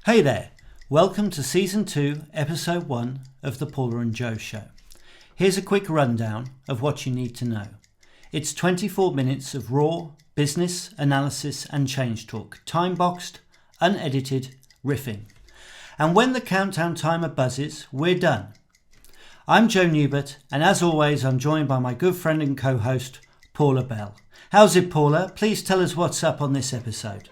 Hey there, welcome to Season 2, Episode 1 of the Paula and Joe Show. Here's a quick rundown of what you need to know. It's 24 minutes of raw business, analysis and change talk, time-boxed, unedited, riffing. And when the countdown timer buzzes, we're done. I'm Joe Newbert, and as always, I'm joined by my good friend and co-host, Paula Bell. How's it, Paula? Please tell us what's up on this episode.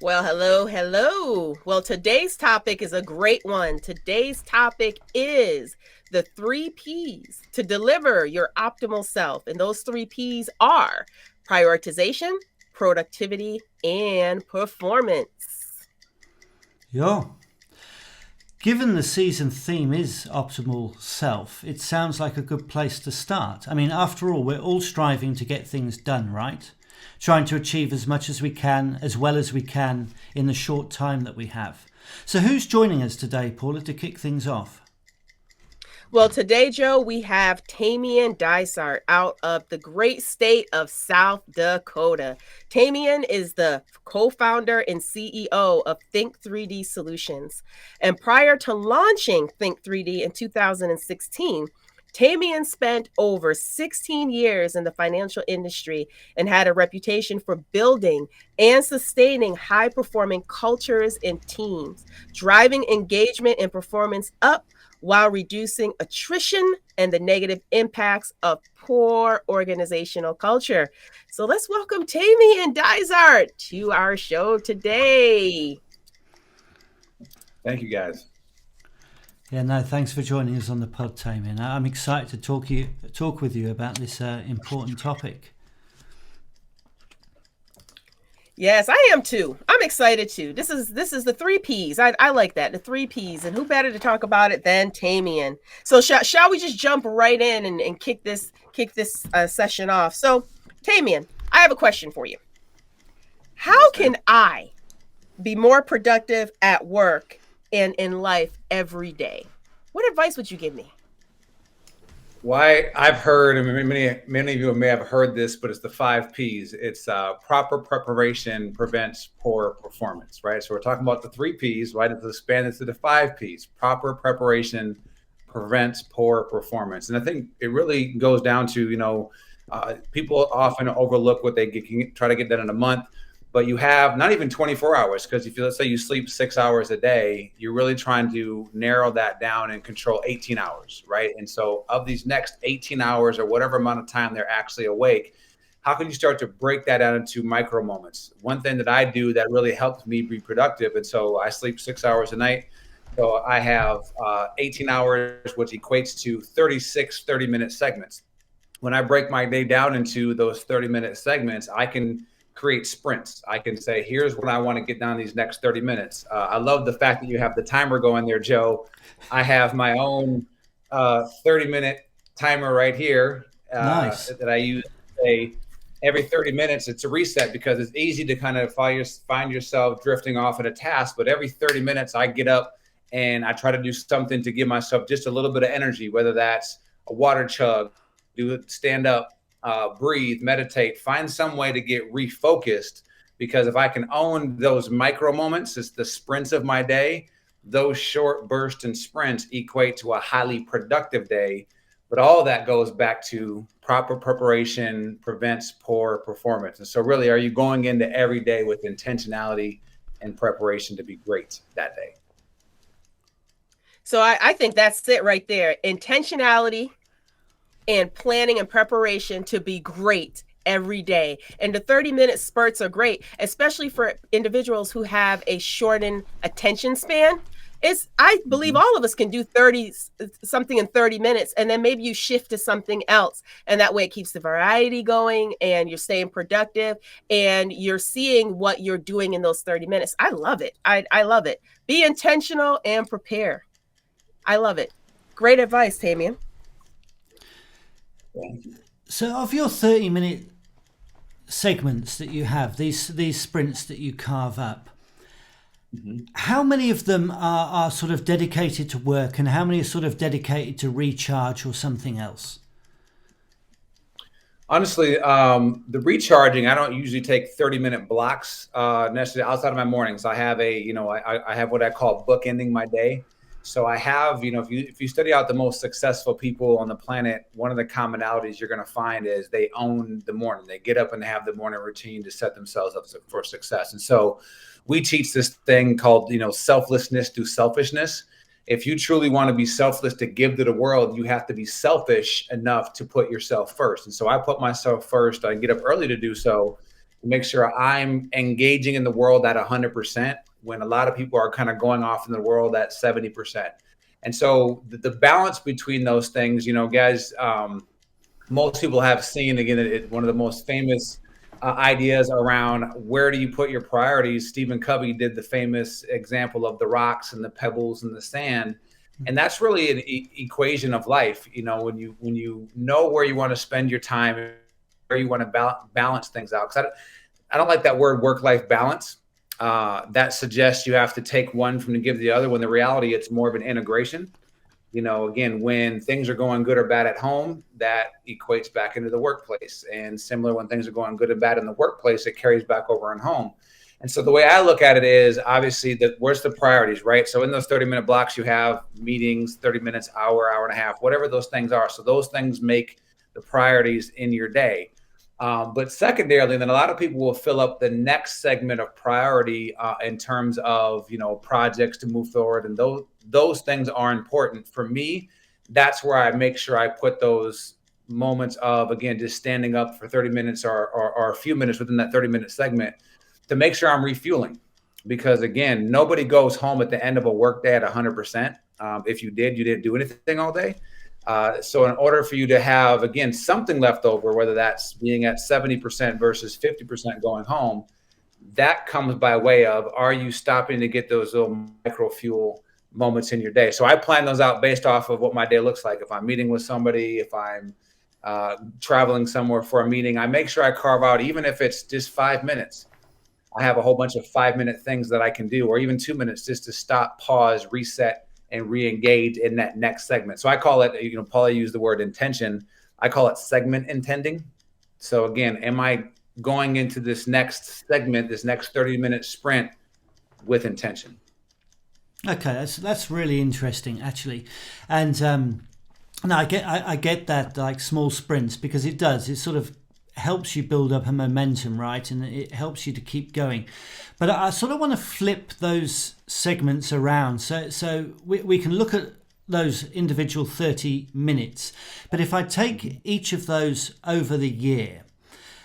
Well, hello. Well, today's topic is a great one. Today's topic is the 3 P's to deliver your optimal self. And those 3 P's are prioritization, productivity, and performance. Yeah. Given the season theme is optimal self, it sounds like a good place to start. I mean, after all, we're all striving to get things done, right? Trying to achieve as much as we can, as well as we can in the short time that we have. So who's joining us today, Paula, to kick things off? Well, today, Joe, we have Tamien Dysart out of the great state of South Dakota. Tamien is the co-founder and CEO of Think 3D Solutions. And prior to launching Think 3D in 2016, Tamien spent over 16 years in the financial industry and had a reputation for building and sustaining high-performing cultures and teams, driving engagement and performance up while reducing attrition and the negative impacts of poor organizational culture. So let's welcome Tamien Dysart to our show today. Thank you, guys. Yeah, no, thanks for joining us on the pod, Tamien. I'm excited to talk with you about this important topic. Yes, I am too. I'm excited too. This is the 3 P's. I like that, the 3 P's, and who better to talk about it than Tamien? So shall we just jump right in and kick this session off? So, Tamien, I have a question for you. How can I be more productive at work and in life every day? What advice would you give me? Why I've heard, and many of you may have heard this, but it's the 5 P's. It's proper preparation prevents poor performance, right? So we're talking about the 3 P's. Why does it expand it to the 5 P's? Proper preparation prevents poor performance. And I think it really goes down to, people often overlook what they try to get done in a month. But you have not even 24 hours, because if let's say you sleep 6 hours a day, you're really trying to narrow that down and control 18 hours, right? And so of these next 18 hours or whatever amount of time they're actually awake, how can you start to break that out into micro moments? One thing that I do that really helps me be productive, and so I sleep 6 hours a night. So I have 18 hours, which equates to 36 30-minute segments. When I break my day down into those 30-minute segments, I can create sprints. I can say, here's what I want to get down these next 30 minutes. I love the fact that you have the timer going there, Joe. I have my own 30-minute timer right here that I use every 30 minutes. It's a reset because it's easy to kind of find yourself drifting off at a task. But every 30 minutes, I get up and I try to do something to give myself just a little bit of energy, whether that's a water chug, stand up, breathe, meditate, find some way to get refocused, because if I can own those micro moments, it's the sprints of my day, those short bursts and sprints equate to a highly productive day. But all of that goes back to proper preparation prevents poor performance. And so really, are you going into every day with intentionality and preparation to be great that day? So I think that's it right there. Intentionality and planning and preparation to be great every day. And the 30-minute spurts are great, especially for individuals who have a shortened attention span. I believe all of us can do something in 30 minutes, and then maybe you shift to something else. And that way it keeps the variety going and you're staying productive and you're seeing what you're doing in those 30 minutes. I love it. I love it. Be intentional and prepare. I love it. Great advice, Tamien. So of your 30-minute segments that you have, these sprints that you carve up, how many of them are sort of dedicated to work and how many are sort of dedicated to recharge or something else? Honestly, the recharging, I don't usually take 30-minute blocks necessarily outside of my mornings. I have I have what I call bookending my day. So I have, if you study out the most successful people on the planet, one of the commonalities you're going to find is they own the morning. They get up and they have the morning routine to set themselves up for success. And so we teach this thing called, selflessness through selfishness. If you truly want to be selfless to give to the world, you have to be selfish enough to put yourself first. And so I put myself first. I get up early to do so, to make sure I'm engaging in the world at 100%, when a lot of people are kind of going off in the world at 70%. And so the balance between those things, guys, most people have seen, again, one of the most famous ideas around where do you put your priorities. Stephen Covey did the famous example of the rocks and the pebbles and the sand. And that's really an equation of life. When you know where you want to spend your time, where you want to balance things out. Because I don't like that word work-life balance. That suggests you have to take one from to give the other, when the reality, it's more of an integration. Again, when things are going good or bad at home, that equates back into the workplace. And similar, when things are going good and bad in the workplace, it carries back over in home. And so the way I look at it is, obviously, where's the priorities, right? So in those 30-minute blocks, you have meetings, 30 minutes, hour and a half, whatever those things are. So those things make the priorities in your day. But secondarily, then a lot of people will fill up the next segment of priority in terms of, projects to move forward. And those things are important. For me, that's where I make sure I put those moments of, again, just standing up for 30 minutes or a few minutes within that 30-minute segment to make sure I'm refueling. Because, again, nobody goes home at the end of a workday at 100%. If you did, you didn't do anything all day. So in order for you to have, again, something left over, whether that's being at 70% versus 50% going home, that comes by way of, are you stopping to get those little micro fuel moments in your day? So I plan those out based off of what my day looks like. If I'm meeting with somebody, if I'm traveling somewhere for a meeting, I make sure I carve out, even if it's just 5 minutes. I have a whole bunch of 5-minute things that I can do, or even 2 minutes, just to stop, pause, reset, and re-engage in that next segment. So I call it, Paula used the word intention. I call it segment intending. So again, am I going into this next segment, this next 30-minute sprint with intention? Okay, that's really interesting, actually. And no, I get that, like small sprints, because it sort of helps you build up a momentum, right? And it helps you to keep going. But I sort of want to flip those segments around. So we can look at those individual 30 minutes. But if I take each of those over the year,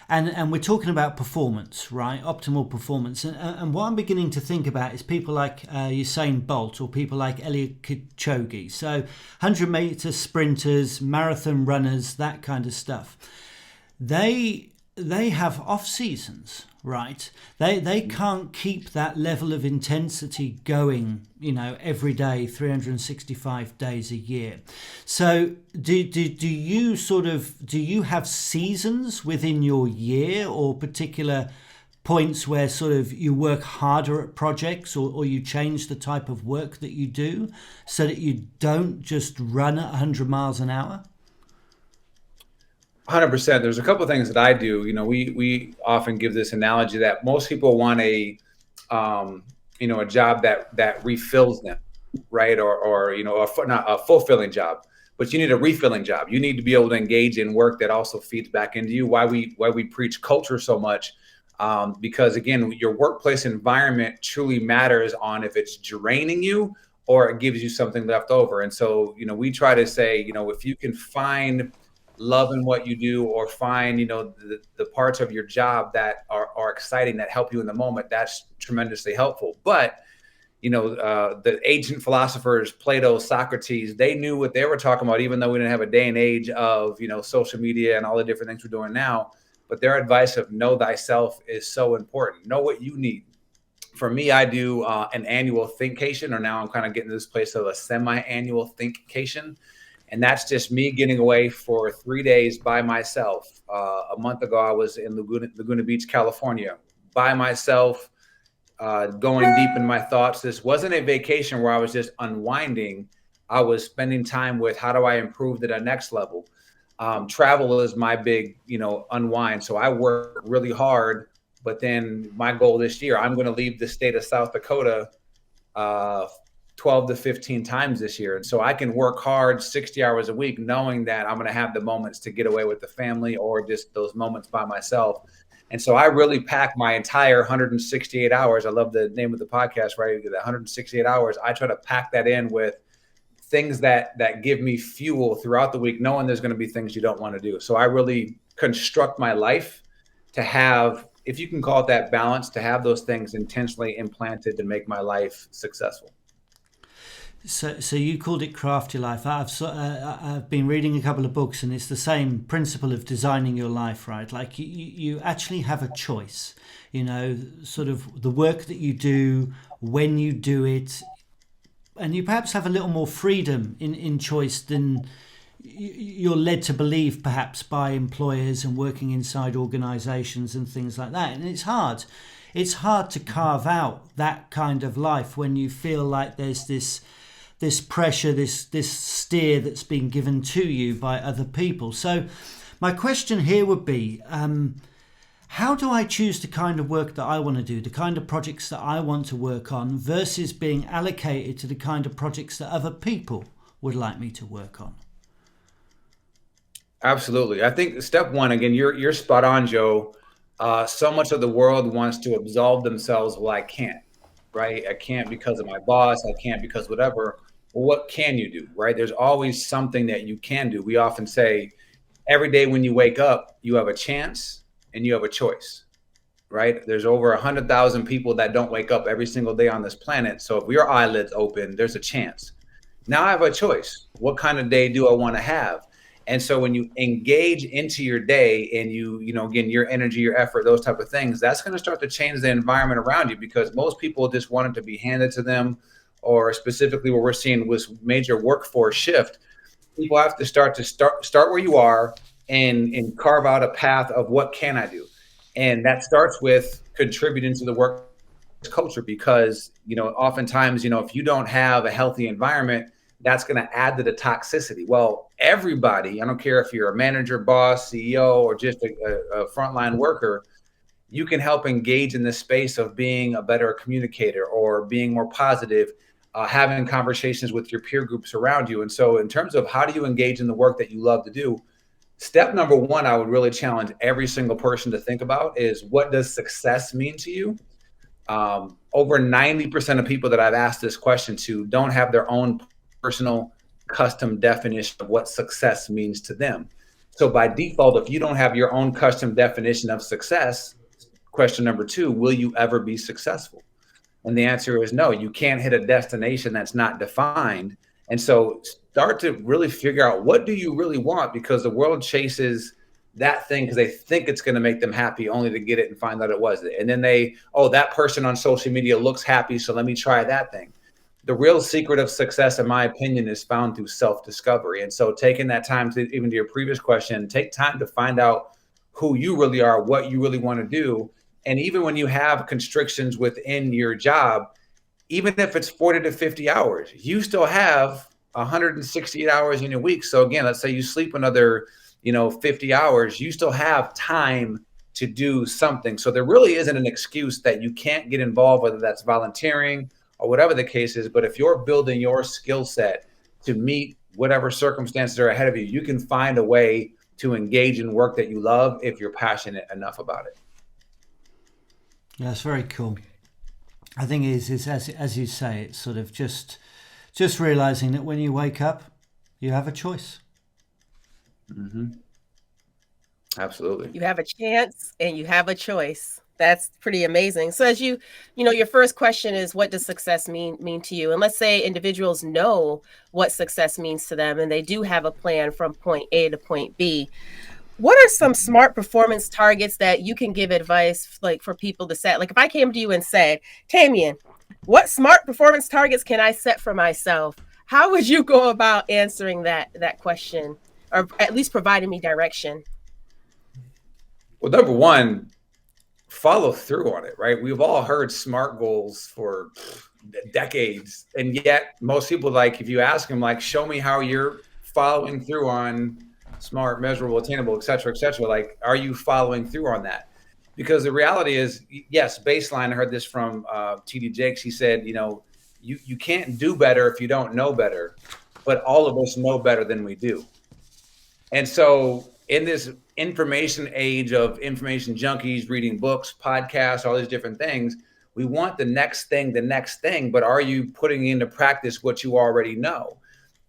and we're talking about performance, right? Optimal performance. And what I'm beginning to think about is people like Usain Bolt, or people like Eliud Kipchoge. So 100-meter sprinters, marathon runners, that kind of stuff. They have off seasons, right? They can't keep that level of intensity going, every day, 365 days a year. So do you have seasons within your year, or particular points where sort of you work harder at projects, or you change the type of work that you do so that you don't just run at 100 miles an hour? 100%. There's a couple of things that I do. We often give this analogy that most people want a job that refills them, right? Or not a fulfilling job, but you need a refilling job. You need to be able to engage in work that also feeds back into you. Why we preach culture so much, because again, your workplace environment truly matters on if it's draining you or it gives you something left over. And so, we try to say, if you can find love in what you do, or find the parts of your job that are exciting, that help you in the moment, that's tremendously helpful. But the ancient philosophers, Plato, Socrates, they knew what they were talking about, even though we didn't have a day and age of social media and all the different things we're doing now. But their advice of know thyself is so important. Know what you need. For me, I do an annual thinkcation, or now I'm kind of getting to this place of a semi-annual thinkcation. And that's just me getting away for 3 days by myself. A month ago, I was in Laguna Beach, California, by myself, going deep in my thoughts. This wasn't a vacation where I was just unwinding. I was spending time with, how do I improve to the next level? Travel is my big, unwind. So I work really hard, but then my goal this year, I'm going to leave the state of South Dakota 12 to 15 times this year. And so I can work hard 60 hours a week, knowing that I'm going to have the moments to get away with the family or just those moments by myself. And so I really pack my entire 168 hours. I love the name of the podcast, right? The 168 hours. I try to pack that in with things that give me fuel throughout the week, knowing there's going to be things you don't want to do. So I really construct my life to have, if you can call it that, balance, to have those things intentionally implanted to make my life successful. So you called it Craft Your Life. I've been reading a couple of books, and it's the same principle of designing your life, right? Like you actually have a choice, sort of the work that you do, when you do it, and you perhaps have a little more freedom in choice than you're led to believe, perhaps, by employers and working inside organizations and things like that. And it's hard. It's hard to carve out that kind of life when you feel like there's this pressure, this steer that's been given to you by other people. So my question here would be, how do I choose the kind of work that I want to do, the kind of projects that I want to work on, versus being allocated to the kind of projects that other people would like me to work on? Absolutely. I think step one, again, you're spot on, Joe. So much of the world wants to absolve themselves. Well, I can't, right? I can't because of my boss. I can't because whatever. Well, what can you do, right? There's always something that you can do. We often say every day when you wake up, you have a chance and you have a choice, right? There's over 100,000 people that don't wake up every single day on this planet. So if your eyelids open, there's a chance. Now I have a choice. What kind of day do I want to have? And so when you engage into your day and again, your energy, your effort, those type of things, that's going to start to change the environment around you, because most people just want it to be handed to them, or specifically what we're seeing with major workforce shift. People have to start where you are and carve out a path of what can I do? And that starts with contributing to the work culture, because, oftentimes, if you don't have a healthy environment, that's going to add to the toxicity. Well, everybody, I don't care if you're a manager, boss, CEO, or just a frontline worker, you can help engage in this space of being a better communicator or being more positive, having conversations with your peer groups around you. And so in terms of how do you engage in the work that you love to do, step number one, I would really challenge every single person to think about is, what does success mean to you? Over 90% of people that I've asked this question to don't have their own personal custom definition of what success means to them. So by default, if you don't have your own custom definition of success, question number two, will you ever be successful? And the answer is no. You can't hit a destination that's not defined. And so start to really figure out, what do you really want? Because the world chases that thing because they think it's going to make them happy, only to get it and find out it wasn't. And then that person on social media looks happy, so let me try that thing. The real secret of success, in my opinion, is found through self-discovery. And so taking that time to, even to your previous question, take time to find out who you really are, what you really want to do. And even when you have constrictions within your job, even if it's 40 to 50 hours, you still have 168 hours in a week. So again, let's say you sleep another 50 hours, you still have time to do something. So there really isn't an excuse that you can't get involved, whether that's volunteering or whatever the case is. But if you're building your skill set to meet whatever circumstances are ahead of you, you can find a way to engage in work that you love if you're passionate enough about it. Yeah, that's very cool. I think is as you say, it's sort of just realizing that when you wake up, you have a choice. Mm-hmm. Absolutely. You have a chance and you have a choice. That's pretty amazing. So as your first question is, what does success mean to you? And let's say individuals know what success means to them and they do have a plan from point A to point B. What are some smart performance targets that you can give advice for people to set? Like if I came to you and said, Tamien, what smart performance targets can I set for myself? How would you go about answering that question, or at least providing me direction? Well, number one, follow through on it, right? We've all heard SMART goals for decades. And yet most people, if you ask them, show me how you're following through on smart, measurable, attainable, et cetera, et cetera. Like, are you following through on that? Because the reality is, yes, baseline, I heard this from TD Jakes. He said, you can't do better if you don't know better, but all of us know better than we do. And so in this information age of information junkies, reading books, podcasts, all these different things, we want the next thing, but are you putting into practice what you already know?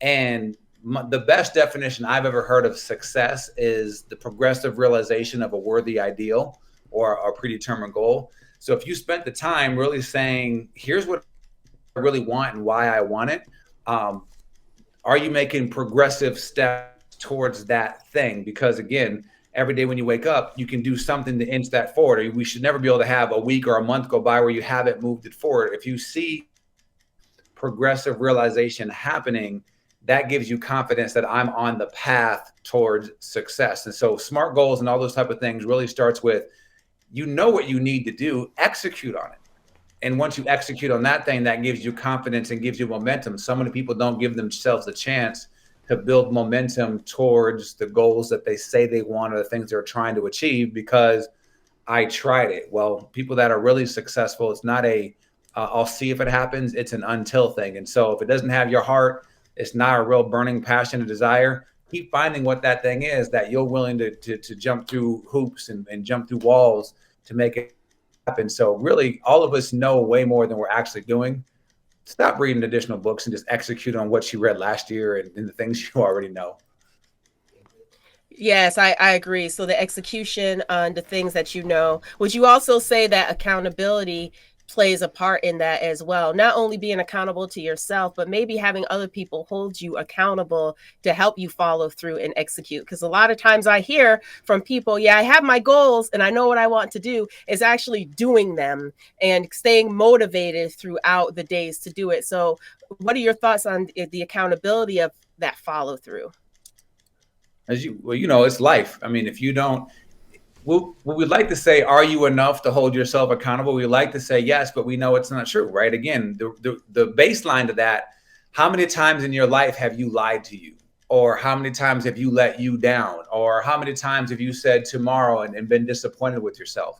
And the best definition I've ever heard of success is the progressive realization of a worthy ideal or a predetermined goal. So if you spent the time really saying, here's what I really want and why I want it, are you making progressive steps towards that thing? Because again, every day when you wake up, you can do something to inch that forward. We should never be able to have a week or a month go by where you haven't moved it forward. If you see progressive realization happening, that gives you confidence that I'm on the path towards success. And so SMART goals and all those type of things really starts with, you know what you need to do, execute on it. And once you execute on that thing, that gives you confidence and gives you momentum. So many people don't give themselves a chance to build momentum towards the goals that they say they want or the things they're trying to achieve because I tried it. Well, people that are really successful, it's not I'll see if it happens. It's an until thing. And so if it doesn't have your heart, it's not a real burning passion and desire. Keep finding what that thing is that you're willing to jump through hoops and jump through walls to make it happen. So really, all of us know way more than we're actually doing. Stop reading additional books and just execute on what you read last year and the things you already know. Yes, I agree. So the execution on the things that you know. Would you also say that accountability plays a part in that as well? Not only being accountable to yourself, but maybe having other people hold you accountable to help you follow through and execute. Because a lot of times I hear from people, yeah, I have my goals and I know what I want to do, is actually doing them and staying motivated throughout the days to do it. So what are your thoughts on the accountability of that follow through? It's life. I mean, if you don't, we'd like to say, are you enough to hold yourself accountable? We like to say yes, but we know it's not true, right? Again, the baseline to that, how many times in your life have you lied to you? Or how many times have you let you down? Or how many times have you said tomorrow and been disappointed with yourself?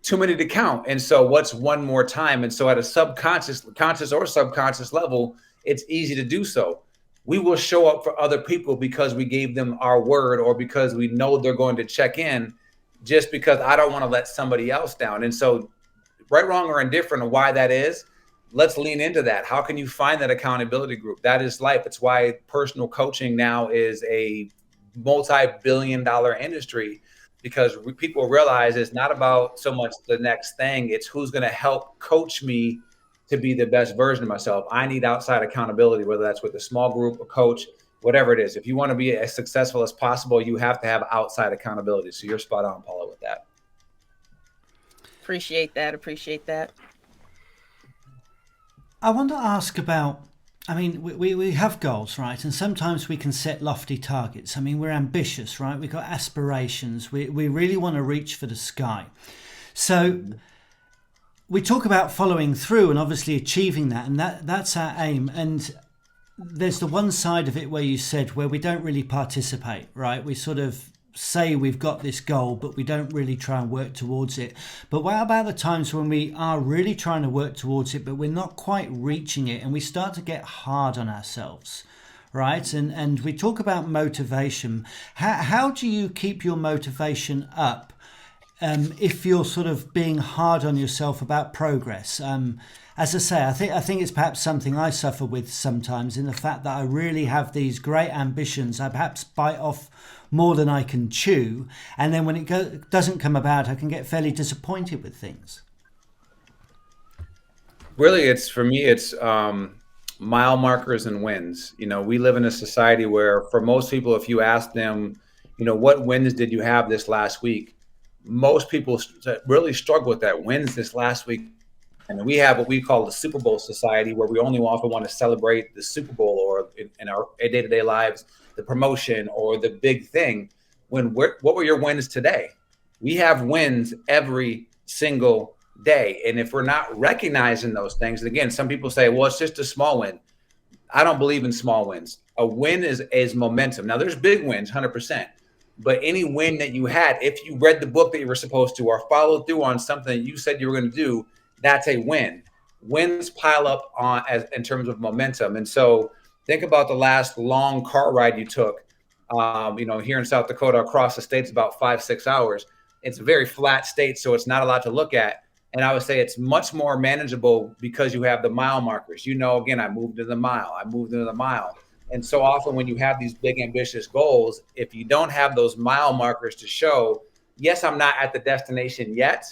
Too many to count. And so what's one more time? And so at a conscious or subconscious level, it's easy to do so. We will show up for other people because we gave them our word or because we know they're going to check in, just because I don't want to let somebody else down. And so right, wrong, or indifferent of why that is, let's lean into that. How can you find that accountability group? That is life. It's why personal coaching now is a multi-billion-dollar industry, because people realize it's not about so much the next thing. It's who's going to help coach me to be the best version of myself. I need outside accountability, whether that's with a small group, a coach, whatever it is. If you want to be as successful as possible, you have to have outside accountability. So you're spot on, Paula, with that. Appreciate that. I want to ask about, I mean, we have goals, right? And sometimes we can set lofty targets. I mean, we're ambitious, right? We've got aspirations. We really want to reach for the sky. So we talk about following through and obviously achieving that. And that's our aim. And there's the one side of it where you said where we don't really participate, right? We sort of say we've got this goal, but we don't really try and work towards it. But what about the times when we are really trying to work towards it, but we're not quite reaching it and we start to get hard on ourselves, right? And we talk about motivation. How do you keep your motivation up if you're sort of being hard on yourself about progress? As I say, I think it's perhaps something I suffer with sometimes, in the fact that I really have these great ambitions. I perhaps bite off more than I can chew. And then when it doesn't come about, I can get fairly disappointed with things. Really, for me, it's mile markers and wins. We live in a society where for most people, if you ask them, what wins did you have this last week? Most people really struggle with that. Wins this last week. And we have what we call the Super Bowl society, where we only often want to celebrate the Super Bowl or in our day-to-day lives, the promotion or the big thing. What were your wins today? We have wins every single day. And if we're not recognizing those things, again, some people say, well, it's just a small win. I don't believe in small wins. A win is momentum. Now there's big wins, 100%, but any win that you had, if you read the book that you were supposed to, or followed through on something that you said you were going to do, that's a win. Wins pile up in terms of momentum. And so think about the last long car ride you took. Here in South Dakota, across the state's about 5-6 hours. It's a very flat state, so it's not a lot to look at. And I would say it's much more manageable because you have the mile markers. Again, I moved into the mile. And so often when you have these big, ambitious goals, if you don't have those mile markers to show, yes, I'm not at the destination yet,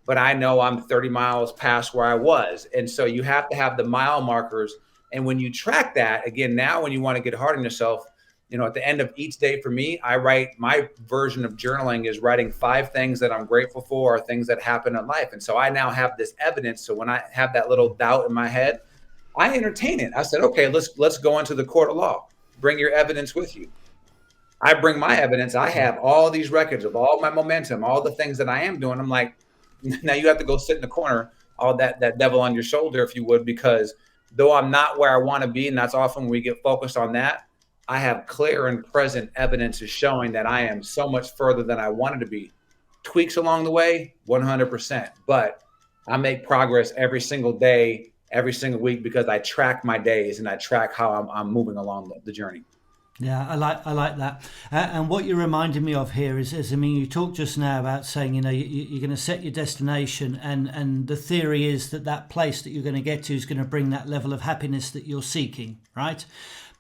but I know I'm 30 miles past where I was. And so you have to have the mile markers. And when you track that, again, now when you want to get hard on yourself, at the end of each day for me, I write, my version of journaling is writing 5 things that I'm grateful for, or things that happen in life. And so I now have this evidence. So when I have that little doubt in my head, I entertain it. I said, okay, let's go into the court of law. Bring your evidence with you. I bring my evidence. I have all these records of all my momentum, all the things that I am doing. I'm like, now you have to go sit in the corner, all that devil on your shoulder, if you would, because though I'm not where I want to be, and that's often when we get focused on that, I have clear and present evidence showing that I am so much further than I wanted to be. Tweaks along the way, 100%. But I make progress every single day, every single week, because I track my days and I track how I'm moving along the journey. Yeah, I like that. And what you reminded me of here is you talked just now about saying, you're going to set your destination, and the theory is that place that you're going to get to is going to bring that level of happiness that you're seeking, right?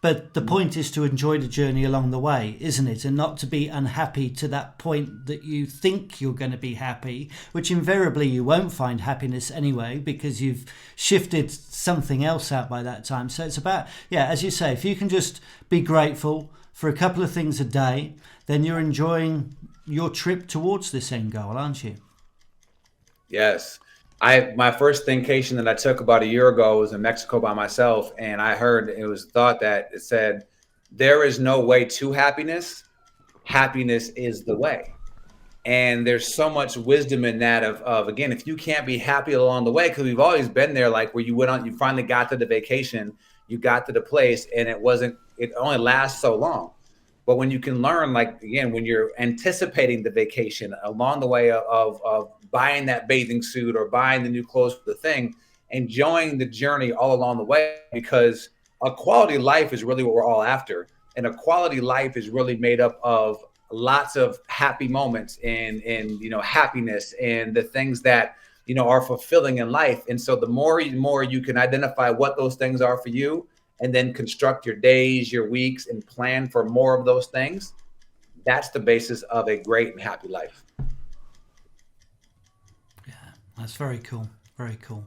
But the point is to enjoy the journey along the way, isn't it? And not to be unhappy to that point that you think you're going to be happy, which invariably you won't find happiness anyway, because you've shifted something else out by that time. So it's about, as you say, if you can just be grateful for a couple of things a day, then you're enjoying your trip towards this end goal, aren't you? Yes. My first vacation that I took about a year ago was in Mexico by myself. And I heard it was thought that it said, there is no way to happiness. Happiness is the way. And there's so much wisdom in that of again, if you can't be happy along the way, because we've always been there, like where you finally got to the vacation, you got to the place, and it only lasts so long. But when you can learn, like, again, when you're anticipating the vacation along the way of buying that bathing suit or buying the new clothes for the thing, enjoying the journey all along the way, because a quality life is really what we're all after. And a quality life is really made up of lots of happy moments and happiness and the things that, are fulfilling in life. And so the more you can identify what those things are for you, and then construct your days, your weeks, and plan for more of those things, that's the basis of a great and happy life. Yeah, that's very cool. Very cool.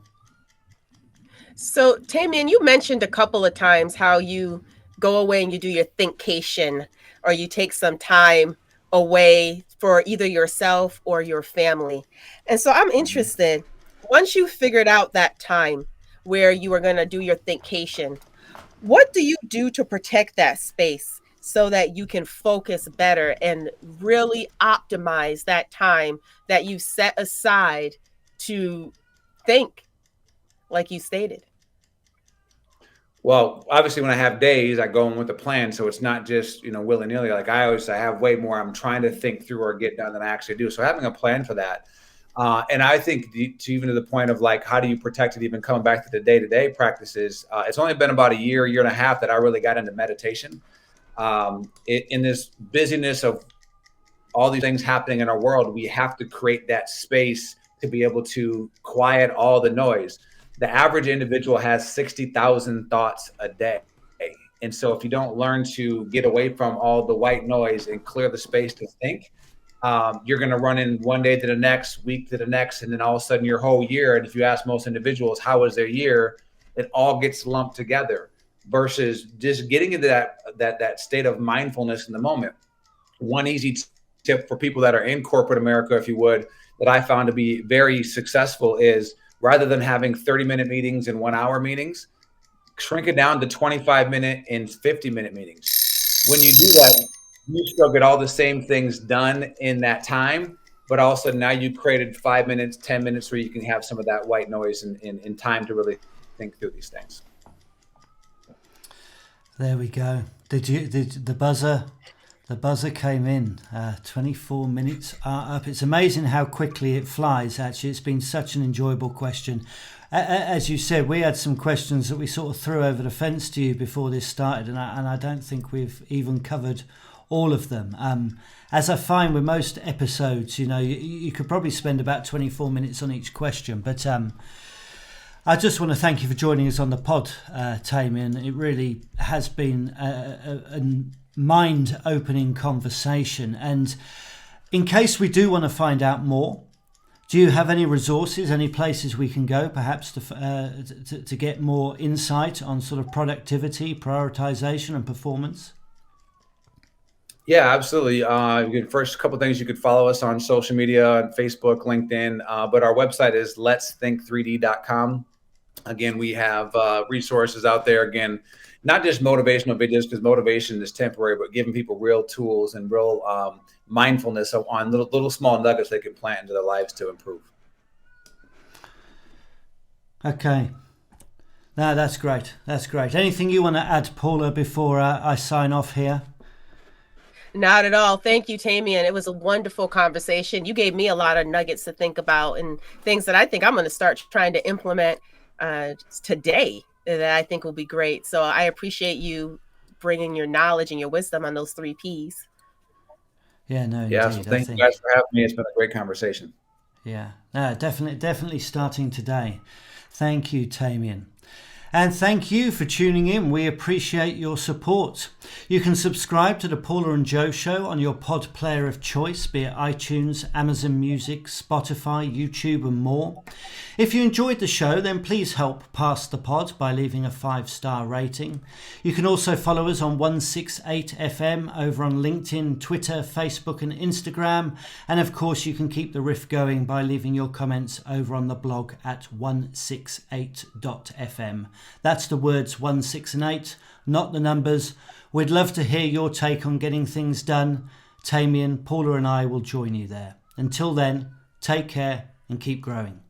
So, Tamien, you mentioned a couple of times how you go away and you do your thinkcation, or you take some time away for either yourself or your family. And so I'm interested, once you figured out that time where you were going to do your thinkcation, what do you do to protect that space so that you can focus better and really optimize that time that you set aside to think, like you stated? Well, obviously, when I have days, I go in with a plan. So it's not just, willy-nilly. Like I have way more I'm trying to think through or get done than I actually do. So having a plan for that. And I think even to the point of like, how do you protect it, even coming back to the day-to-day practices? It's only been about a year and a half that I really got into meditation. In this busyness of all these things happening in our world, we have to create that space to be able to quiet all the noise. The average individual has 60,000 thoughts a day. And so if you don't learn to get away from all the white noise and clear the space to think, you're going to run in one day to the next, week to the next, and then all of a sudden your whole year. And if you ask most individuals, how was their year? It all gets lumped together versus just getting into that state of mindfulness in the moment. One easy tip for people that are in corporate America, if you would, that I found to be very successful is, rather than having 30-minute meetings and 1-hour meetings, shrink it down to 25-minute and 50-minute meetings. When you do that, you still get all the same things done in that time, but also now you created 5 minutes, 10 minutes where you can have some of that white noise and time to really think through these things. There we go. Did the buzzer? The buzzer came in. 24 minutes are up. It's amazing how quickly it flies. Actually, it's been such an enjoyable question. As you said, we had some questions that we sort of threw over the fence to you before this started, and I don't think we've even covered all of them. As I find with most episodes, you could probably spend about 24 minutes on each question. But I just want to thank you for joining us on the pod, Tamien. It really has been a mind-opening conversation. And in case we do want to find out more, do you have any resources, any places we can go, perhaps to get more insight on sort of productivity, prioritization, and performance? Yeah, absolutely. First couple of things, you could follow us on social media, Facebook, LinkedIn, but our website is letsthinkthreed.com. Again, we have resources out there. Again, not just motivational videos, because motivation is temporary, but giving people real tools and real mindfulness on little small nuggets they can plant into their lives to improve. Okay. No, that's great. That's great. Anything you want to add, Paula, before I sign off here? Not at all. Thank you, Tamien. It was a wonderful conversation. You gave me a lot of nuggets to think about and things that I think I'm going to start trying to implement today that I think will be great. So I appreciate you bringing your knowledge and your wisdom on those 3 Ps. Yeah, no, yeah. indeed, So thank you guys for having me. It's been a great conversation. Yeah, no, definitely starting today. Thank you, Tamien. And thank you for tuning in. We appreciate your support. You can subscribe to the Paula and Joe Show on your pod player of choice, be it iTunes, Amazon Music, Spotify, YouTube, and more. If you enjoyed the show, then please help pass the pod by leaving a 5-star rating. You can also follow us on 168 FM over on LinkedIn, Twitter, Facebook, and Instagram. And of course, you can keep the riff going by leaving your comments over on the blog at 168.fm. That's the words 1, 6, and 8, not the numbers. We'd love to hear your take on getting things done. Tamien, Paula, and I will join you there. Until then, take care and keep growing.